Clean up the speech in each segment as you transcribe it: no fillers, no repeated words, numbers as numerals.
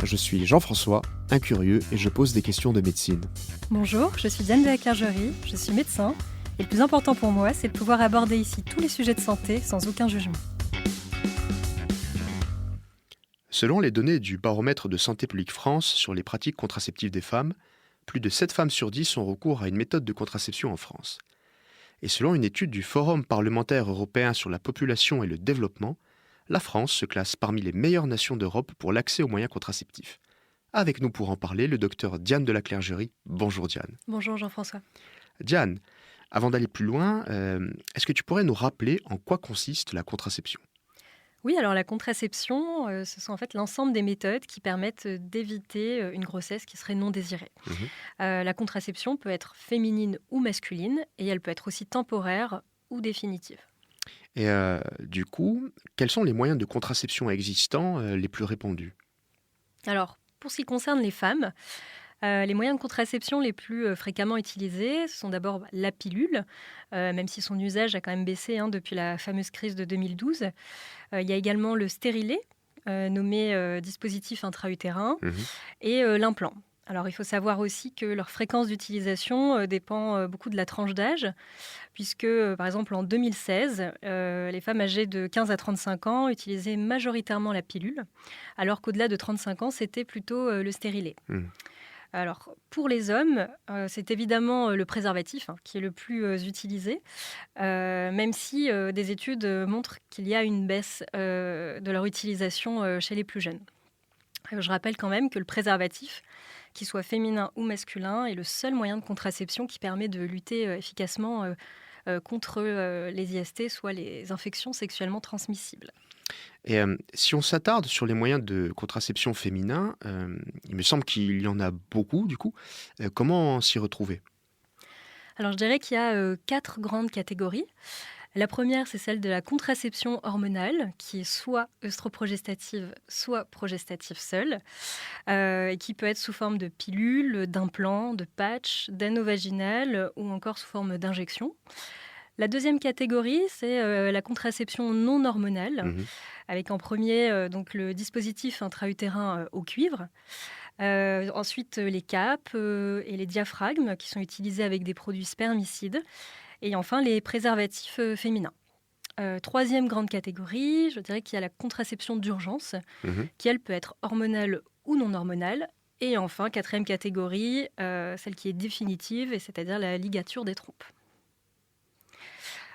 Je suis Jean-François, un curieux, et je pose des questions de médecine. Bonjour, je suis Diane de la Clergerie, je suis médecin, et le plus important pour moi, c'est de pouvoir aborder ici tous les sujets de santé sans aucun jugement. Selon les données du baromètre de Santé publique France sur les pratiques contraceptives des femmes, plus de 7 femmes sur 10 ont recours à une méthode de contraception en France. Et selon une étude du Forum parlementaire européen sur la population et le développement, la France se classe parmi les meilleures nations d'Europe pour l'accès aux moyens contraceptifs. Avec nous pour en parler, le docteur Diane de la Clergerie. Bonjour Diane. Bonjour Jean-François. Diane, avant d'aller plus loin, est-ce que tu pourrais nous rappeler en quoi consiste la contraception ? Oui, alors la contraception, ce sont en fait l'ensemble des méthodes qui permettent d'éviter une grossesse qui serait non désirée. La contraception peut être féminine ou masculine, et elle peut être aussi temporaire ou définitive. Et du coup, quels sont les moyens de contraception existants les plus répandus ? Alors, pour ce qui concerne les femmes, les moyens de contraception les plus fréquemment utilisés, ce sont d'abord la pilule, même si son usage a quand même baissé depuis la fameuse crise de 2012. Il y a également le stérilet, nommé dispositif intra-utérin, et l'implant. Alors, il faut savoir aussi que leur fréquence d'utilisation dépend beaucoup de la tranche d'âge, puisque, par exemple, en 2016, les femmes âgées de 15 à 35 ans utilisaient majoritairement la pilule, alors qu'au-delà de 35 ans, c'était plutôt le stérilet. Alors, pour les hommes, c'est évidemment le préservatif qui est le plus utilisé, même si des études montrent qu'il y a une baisse de leur utilisation chez les plus jeunes. Je rappelle quand même que le préservatif, qu'il soit féminin ou masculin, est le seul moyen de contraception qui permet de lutter efficacement contre les IST, soit les infections sexuellement transmissibles. Et si on s'attarde sur les moyens de contraception féminin, il me semble qu'il y en a beaucoup du coup. Comment s'y retrouver ? Alors je dirais qu'il y a 4 grandes catégories. La première, c'est celle de la contraception hormonale, qui est soit œstroprogestative, soit progestative seule, et qui peut être sous forme de pilule, d'implant, de patch, d'anneau vaginal ou encore sous forme d'injection. La deuxième catégorie, c'est la contraception non hormonale, avec en premier donc le dispositif intra-utérin au cuivre. Ensuite, les capes et les diaphragmes qui sont utilisés avec des produits spermicides. Et enfin, les préservatifs féminins. Troisième grande catégorie, je dirais qu'il y a la contraception d'urgence, qui, elle, peut être hormonale ou non hormonale. Et enfin, quatrième catégorie, celle qui est définitive, c'est-à-dire la ligature des trompes.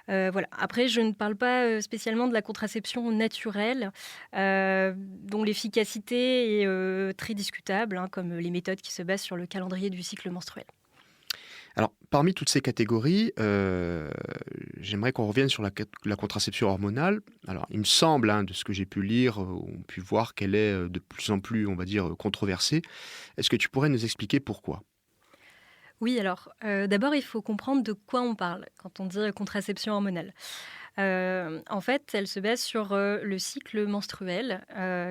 Voilà. Après, je ne parle pas spécialement de la contraception naturelle, dont l'efficacité est très discutable, comme les méthodes qui se basent sur le calendrier du cycle menstruel. Alors, parmi toutes ces catégories, j'aimerais qu'on revienne sur la contraception hormonale. Alors, il me semble, de ce que j'ai pu lire, on pu voir qu'elle est de plus en plus, on va dire, controversée. Est-ce que tu pourrais nous expliquer pourquoi ? Oui, alors d'abord, il faut comprendre de quoi on parle quand on dit contraception hormonale. En fait, elle se base sur le cycle menstruel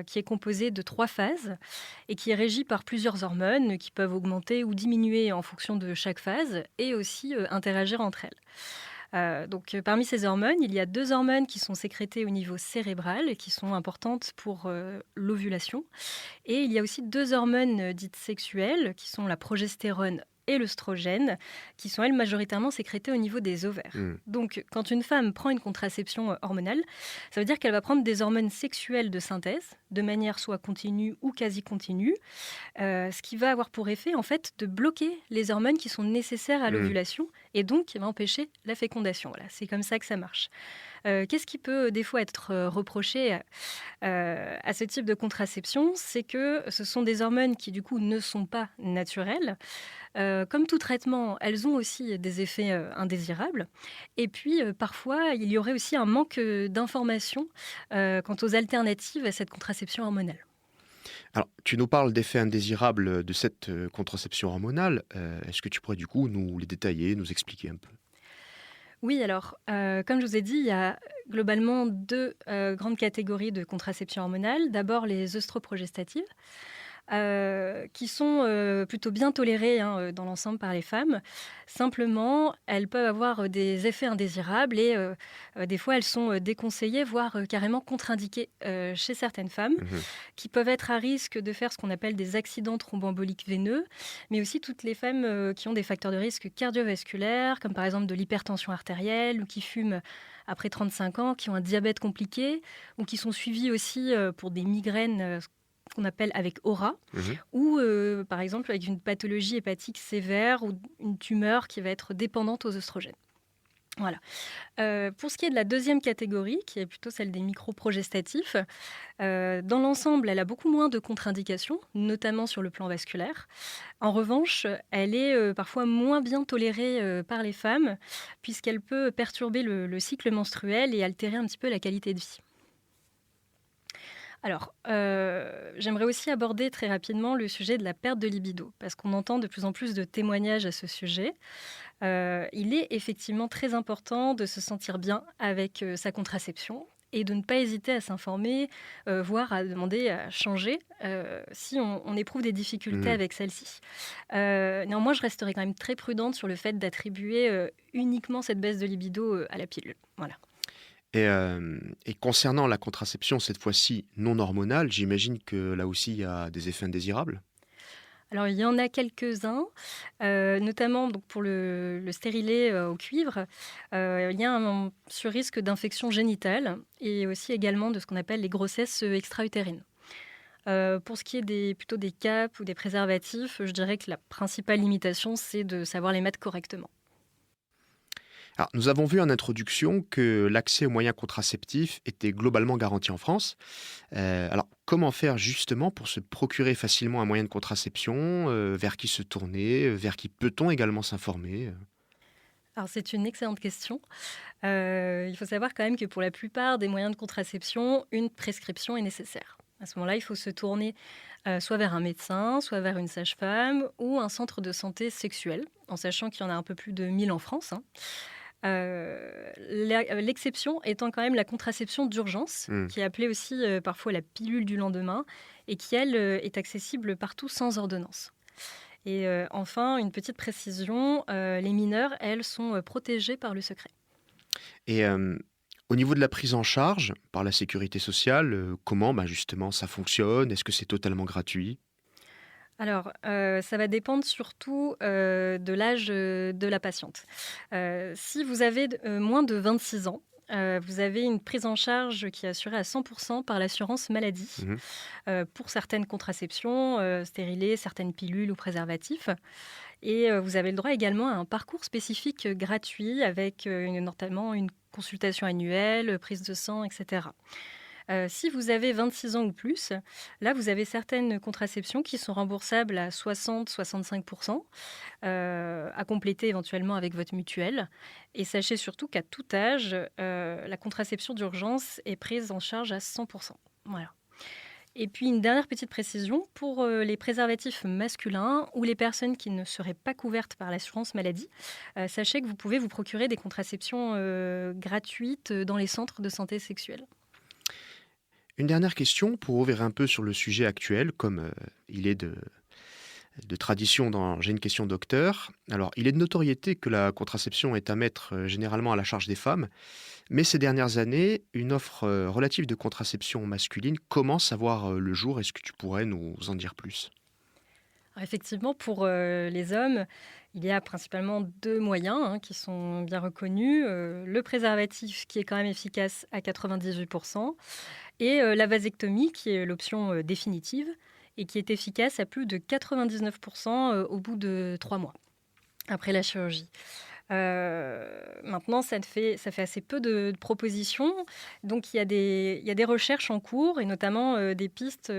qui est composé de 3 phases et qui est régi par plusieurs hormones qui peuvent augmenter ou diminuer en fonction de chaque phase et aussi interagir entre elles. Donc, parmi ces hormones, il y a 2 hormones qui sont sécrétées au niveau cérébral et qui sont importantes pour l'ovulation. Et il y a aussi 2 hormones dites sexuelles qui sont la progestérone et l'œstrogène, qui sont, elles, majoritairement sécrétées au niveau des ovaires. Donc, quand une femme prend une contraception hormonale, ça veut dire qu'elle va prendre des hormones sexuelles de synthèse, de manière soit continue ou quasi continue, ce qui va avoir pour effet, en fait, de bloquer les hormones qui sont nécessaires à l'ovulation et donc qui va empêcher la fécondation. Voilà, c'est comme ça que ça marche. Qu'est-ce qui peut des fois être reproché à ce type de contraception ? C'est que ce sont des hormones qui du coup ne sont pas naturelles. Comme tout traitement, elles ont aussi des effets indésirables. Et puis parfois, il y aurait aussi un manque d'informations quant aux alternatives à cette contraception hormonale. Alors, tu nous parles d'effets indésirables de cette contraception hormonale. Est-ce que tu pourrais du coup nous les détailler, nous expliquer un peu ? Oui, alors, comme je vous ai dit, il y a globalement 2 grandes catégories de contraception hormonale. D'abord, les œstroprogestatives. qui sont plutôt bien tolérées hein, dans l'ensemble par les femmes. Simplement, elles peuvent avoir des effets indésirables et des fois elles sont déconseillées, voire carrément contre-indiquées chez certaines femmes, Mhm. qui peuvent être à risque de faire ce qu'on appelle des accidents thromboemboliques veineux, mais aussi toutes les femmes qui ont des facteurs de risque cardiovasculaires, comme par exemple de l'hypertension artérielle, ou qui fument après 35 ans, qui ont un diabète compliqué, ou qui sont suivies aussi pour des migraines ce qu'on appelle avec aura, Mhm. ou par exemple avec une pathologie hépatique sévère ou une tumeur qui va être dépendante aux oestrogènes. Voilà. Pour ce qui est de la deuxième catégorie, qui est plutôt celle des microprogestatifs, dans l'ensemble, elle a beaucoup moins de contre-indications, notamment sur le plan vasculaire. En revanche, elle est parfois moins bien tolérée par les femmes, puisqu'elle peut perturber le cycle menstruel et altérer un petit peu la qualité de vie. Alors, j'aimerais aussi aborder très rapidement le sujet de la perte de libido, parce qu'on entend de plus en plus de témoignages à ce sujet. Il est effectivement très important de se sentir bien avec sa contraception et de ne pas hésiter à s'informer, voire à demander à changer si on éprouve des difficultés Mhm. avec celle-ci. Néanmoins, je resterai quand même très prudente sur le fait d'attribuer uniquement cette baisse de libido à la pilule. Voilà. Et concernant la contraception, cette fois-ci non hormonale, j'imagine que là aussi il y a des effets indésirables. Alors, il y en a quelques-uns, notamment donc, pour le stérilet au cuivre. Il y a un sur-risque d'infection génitale et aussi également de ce qu'on appelle les grossesses extra-utérines. Pour ce qui est plutôt des capes ou des préservatifs, je dirais que la principale limitation, c'est de savoir les mettre correctement. Alors, nous avons vu en introduction que l'accès aux moyens contraceptifs était globalement garanti en France. Alors, comment faire justement pour se procurer facilement un moyen de contraception? Vers qui se tourner? Vers qui peut-on également s'informer? Alors, c'est une excellente question. Il faut savoir quand même que pour la plupart des moyens de contraception, une prescription est nécessaire. À ce moment-là, il faut se tourner soit vers un médecin, soit vers une sage-femme ou un centre de santé sexuelle, en sachant qu'il y en a un peu plus de 1000 en France, hein. L'exception étant quand même la contraception d'urgence, Hmm. qui est appelée aussi parfois la pilule du lendemain, et qui, elle, est accessible partout sans ordonnance. Et enfin, une petite précision, les mineurs, elles, sont protégées par le secret. Et au niveau de la prise en charge par la sécurité sociale, comment justement ça fonctionne? Est-ce que c'est totalement gratuit? Alors, ça va dépendre surtout de l'âge de la patiente. Si vous avez moins de 26 ans, vous avez une prise en charge qui est assurée à 100% par l'assurance maladie Mhm. pour certaines contraceptions, stérilés, certaines pilules ou préservatifs. Et vous avez le droit également à un parcours spécifique gratuit avec notamment une consultation annuelle, prise de sang, etc. Si vous avez 26 ans ou plus, là, vous avez certaines contraceptions qui sont remboursables à 60-65%, à compléter éventuellement avec votre mutuelle. Et sachez surtout qu'à tout âge, la contraception d'urgence est prise en charge à 100%. Voilà. Et puis une dernière petite précision, pour les préservatifs masculins ou les personnes qui ne seraient pas couvertes par l'assurance maladie, sachez que vous pouvez vous procurer des contraceptions gratuites dans les centres de santé sexuelle. Une dernière question pour ouvrir un peu sur le sujet actuel, comme il est de tradition dans J'ai une question docteur. Alors, il est de notoriété que la contraception est à mettre généralement à la charge des femmes, mais ces dernières années, une offre relative de contraception masculine commence à voir le jour. Est-ce que tu pourrais nous en dire plus? Alors effectivement, pour les hommes, il y a principalement deux moyens hein, qui sont bien reconnus. Le préservatif qui est quand même efficace à 98% et la vasectomie qui est l'option définitive et qui est efficace à plus de 99% au bout de 3 mois après la chirurgie. Maintenant, ça fait assez peu de propositions. Donc, il y a des recherches en cours, et notamment des pistes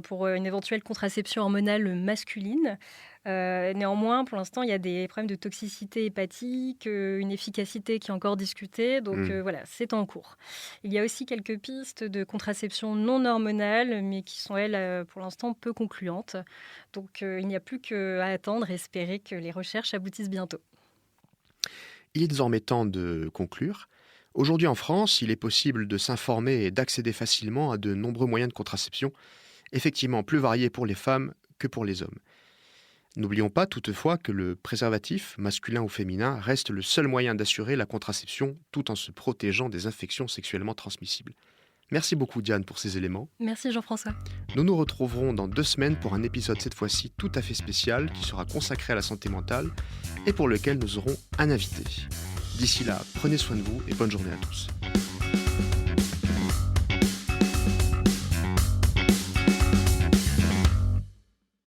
pour une éventuelle contraception hormonale masculine. Néanmoins, pour l'instant, il y a des problèmes de toxicité hépatique, une efficacité qui est encore discutée. Donc, Hmm. voilà, c'est en cours. Il y a aussi quelques pistes de contraception non hormonale, mais qui sont, elles, pour l'instant, peu concluantes. Donc, il n'y a plus qu'à attendre et espérer que les recherches aboutissent bientôt. Il est désormais temps de conclure. Aujourd'hui en France, il est possible de s'informer et d'accéder facilement à de nombreux moyens de contraception. effectivement plus variés pour les femmes que pour les hommes. N'oublions pas toutefois que le préservatif, masculin ou féminin, reste le seul moyen d'assurer la contraception tout en se protégeant des infections sexuellement transmissibles. Merci beaucoup Diane pour ces éléments. Merci Jean-François. Nous nous retrouverons dans 2 semaines pour un épisode cette fois-ci tout à fait spécial qui sera consacré à la santé mentale et pour lequel nous aurons un invité. D'ici là, prenez soin de vous et bonne journée à tous.